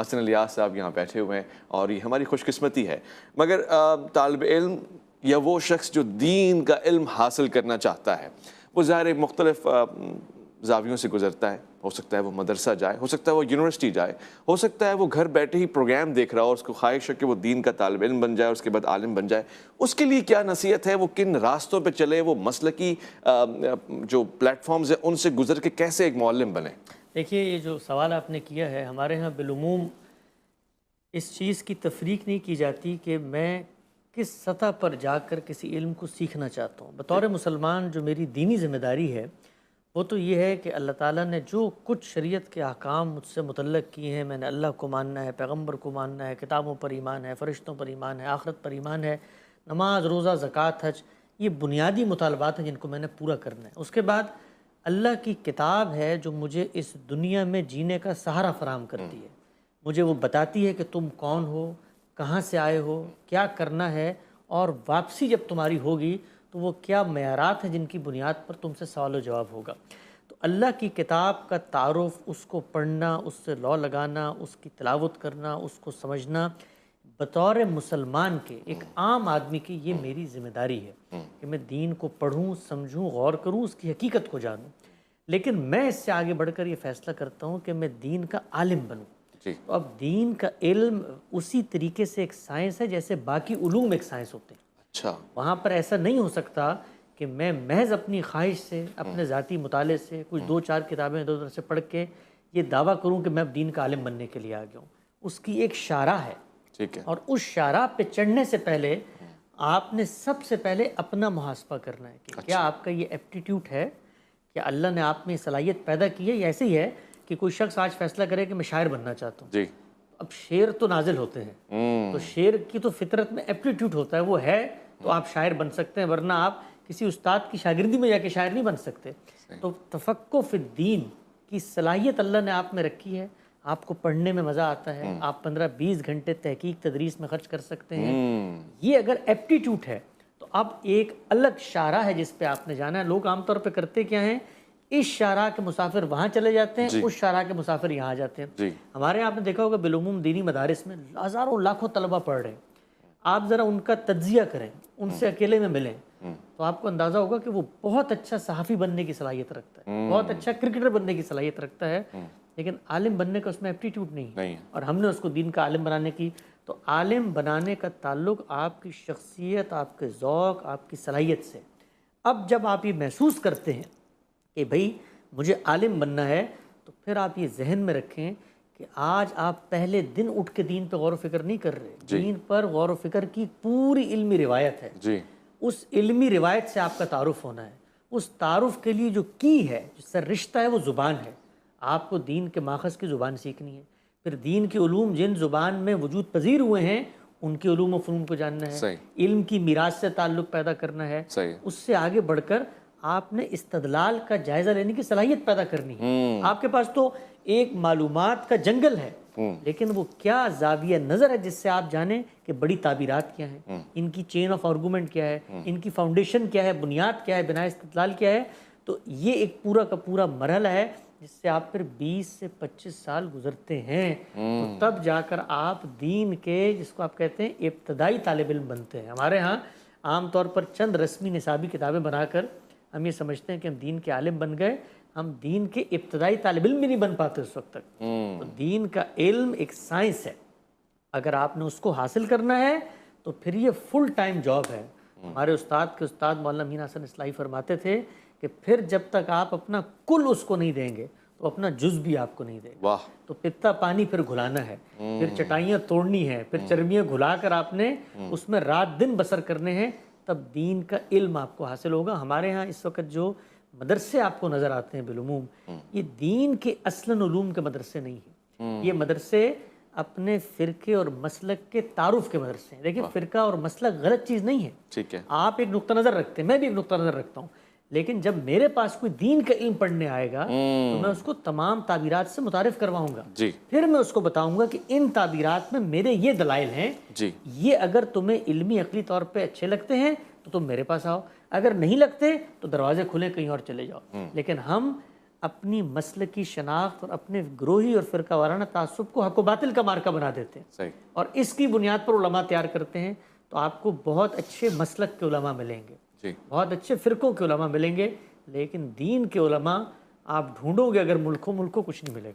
हसन इलियास साहब यहाँ बैठे हुए हैं और ये हमारी खुशकिस्मती है। मगर तालिब इल्म या वो शख्स जो दीन का इल्म हासिल करना चाहता है वो ज़ाहिर मुख्तलिफ ज़ावियों से गुजरता है। हो सकता है वो मदरसा जाए, हो सकता है वो यूनिवर्सिटी जाए, हो सकता है वो घर बैठे ही प्रोग्राम देख रहा हो और उसको ख्वाहिश है कि वो दीन का तालिब इल्म बन जाए, उसके बाद आलिम बन जाए। उसके लिए क्या नसीहत है, वो किन रास्तों पे चले, वो मसलकी जो प्लेटफॉर्म्स हैं उनसे गुजर के कैसे एक मुअल्लिम बने? देखिए, ये जो सवाल आपने किया है, हमारे यहाँ बिलुमूम इस चीज़ की तफरीक नहीं की जाती कि मैं किस सतह पर जाकर किसी इल्म को सीखना चाहता हूँ। बतौर मुसलमान जो मेरी दीनी ज़िम्मेदारी है वो तो ये है कि अल्लाह ताला ने जो कुछ शरीयत के अहकाम मुझसे मुतल्लक़ किए हैं, मैंने अल्लाह को मानना है, पैगम्बर को मानना है, किताबों पर ईमान है, फ़रिश्तों पर ईमान है, आखिरत पर ईमान है, नमाज, रोज़ा, ज़कात, हज, ये बुनियादी मुतालबात हैं जिनको मैंने पूरा करना है। उसके बाद अल्लाह की किताब है जो मुझे इस दुनिया में जीने का सहारा फराहम करती है। मुझे वो बताती है कि तुम कौन हो, कहाँ से आए हो, क्या करना है, और वापसी जब तुम्हारी होगी तो वो क्या मयारात हैं जिनकी बुनियाद पर तुमसे सवाल जवाब होगा। तो अल्लाह की किताब का तारुफ़, उसको पढ़ना, उससे लौ लगाना, उसकी तिलावत करना, उसको समझना, बतौर मुसलमान के एक आम आदमी की ये मेरी ज़िम्मेदारी है कि मैं दीन को पढ़ूँ, समझूँ, गौर करूँ, उसकी हकीकत को जानूँ। लेकिन मैं इससे आगे बढ़कर ये फ़ैसला करता हूँ कि मैं दीन का आलिम बनूँ। तो अब दीन का इल्म उसी तरीके से एक साइंस है जैसे बाकी उलूम एक साइंस होते हैं। अच्छा, वहाँ पर ऐसा नहीं हो सकता कि मैं महज अपनी ख्वाहिश से, अपने ज़ाती मुताले से, कुछ 2-4 किताबें इधर उधर से पढ़ के ये दावा करूँ कि मैं अब दीन का आलिम बनने के लिए आ गया हूँ। उसकी एक शारा है, ठीक है। और उस शारा पे चढ़ने से पहले आपने सबसे पहले अपना मुहासबा करना है कि क्या आपका ये एप्टीट्यूड है, क्या अल्लाह ने आप में सलाहियत पैदा की है। या ऐसे ही है कि कोई शख्स आज फैसला करे कि मैं शायर बनना चाहता हूँ, जी। अब शेर तो नाजिल होते हैं, तो शेर की तो फितरत में एप्टीट्यूड होता है, वो है तो आप शायर बन सकते हैं, वरना आप किसी उस्ताद की शागिर्दी में जाके शायर नहीं बन सकते। तो तफक्को फिद्दीन की सलाहियत अल्लाह ने आप में रखी है। आपको पढ़ने में मज़ा आता है, आप 15-20 घंटे तहकीक तदरीस में खर्च कर सकते हैं। ये अगर एप्टीट्यूड है तो अब एक अलग शारा है जिस पे आपने जाना है। लोग आमतौर पे करते क्या हैं, इस शारा के मुसाफिर वहाँ चले जाते हैं, उस शारा के मुसाफिर यहाँ आ जाते हैं। हमारे यहाँ आपने देखा होगा बिलुमूम दीनी मदारिस में हज़ारों लाखों तलबा पढ़ रहे हैं। आप ज़रा उनका तज्जिया करें, उनसे अकेले में मिलें, तो आपको अंदाज़ा होगा कि वो बहुत अच्छा सहाफ़ी बनने की सलाहियत रखता है, बहुत अच्छा क्रिकेटर बनने की सलाहियत रखता है, लेकिन आलिम बनने का उसमें एप्टीट्यूड नहीं है। और हमने उसको दीन का आलिम बनाने की, तो आलिम बनाने का ताल्लुक़ आपकी शख्सियत, आपके ज़ौक़, आपकी सलाहियत से। अब जब आप ये महसूस करते हैं कि भाई मुझे आलिम बनना है, तो फिर आप ये जहन में रखें कि आज आप पहले दिन उठ के दीन पर गौर फ़िक्र नहीं कर रहे। दीन पर गौर फ़िक्र की पूरी इल्मी रिवायत है जी। उस इल्मी रिवायत से आपका तारुफ़ होना है। उस तारुफ़ के लिए जो की है, जिससे रिश्ता है, वो ज़ुबान है। आपको दीन के माखज़ की ज़ुबान सीखनी है, फिर दीन के उलूम जिन ज़ुबान में वजूद पजीर हुए हैं उनके उलूम व फ़नून को जानना है, इल्म की मीरास से ताल्लुक़ पैदा करना है। उससे आगे बढ़कर आपने इस्तदलाल का जायज़ा लेने की सलाहियत पैदा करनी है। आपके पास तो एक मालूमात का जंगल है, लेकिन वो क्या ज़ाविया नज़र है जिससे आप जाने कि बड़ी ताबीरात क्या हैं, इनकी चेन ऑफ आर्गूमेंट क्या है, इनकी फाउंडेशन क्या है, बुनियाद क्या है, बिना इस्तदलाल क्या है। तो ये एक पूरा का पूरा मरहला है जिससे आप फिर 20 से 25 साल गुजरते हैं, तो तब जाकर आप दीन के, जिसको आप कहते हैं, इब्तदाई तालिब इल्म बनते हैं। हमारे यहाँ आमतौर पर चंद रस्मी निसाबी किताबें बनाकर हम ये समझते हैं कि हम दीन के आलिम बन गए, हम दीन के इब्तदाई तालिब इल्म भी नहीं बन पाते उस वक्त तक। तो दीन का इल्म एक साइंस है, अगर आपने उसको हासिल करना है तो फिर ये फुल टाइम जॉब है। हमारे उस्ताद के उस्ताद मौलाना मीन हसन इस्लाही फरमाते थे कि फिर जब तक आप अपना कुल उसको नहीं देंगे तो अपना जुज़ भी आपको नहीं देगा। तो पित्ता पानी फिर घुलाना है, फिर चटाइयाँ तोड़नी है, फिर चर्बियाँ घुला कर आपने उसमें रात दिन बसर करने हैं, तब दीन का इल्म आपको हासिल होगा। हमारे यहाँ इस वक्त जो मदरसे आपको नज़र आते हैं बिलुमूम, ये दीन के असलन उलूम के मदरसे नहीं हैं। ये मदरसे अपने फ़िरके और मसलक के तारुफ के मदरसे हैं। देखिए, फ़िरका और मसलक गलत चीज़ नहीं है, ठीक है। आप एक नुक्ता नज़र रखते हैं, मैं भी एक नुक्ता नज़र रखता हूँ, लेकिन जब मेरे पास कोई दीन का इल्म पढ़ने आएगा तो मैं उसको तमाम ताबीरात से मुतारिफ करवाऊंगा। फिर मैं उसको बताऊंगा कि इन ताबीरात में मेरे ये दलाइल हैं, ये अगर तुम्हें इल्मी अकली तौर पे अच्छे लगते हैं तो तुम मेरे पास आओ, अगर नहीं लगते तो दरवाजे खुले, कहीं और चले जाओ। लेकिन हम अपनी मसल की शनाख्त और अपने ग्रोही और फ़िरका वाराना तासुब को हक़ व बातिल का मार्का बना देते हैं। सही। और इसकी बुनियाद पर उलमा तैयार करते हैं, तो आपको बहुत अच्छे मसलक के उलमा मिलेंगे, जी। बहुत अच्छे फ़िरक़ों के उलमा मिलेंगे, लेकिन दीन के उलमा आप ढूंढोगे अगर मुल्कों मुल्कों कुछ नहीं मिलेगा।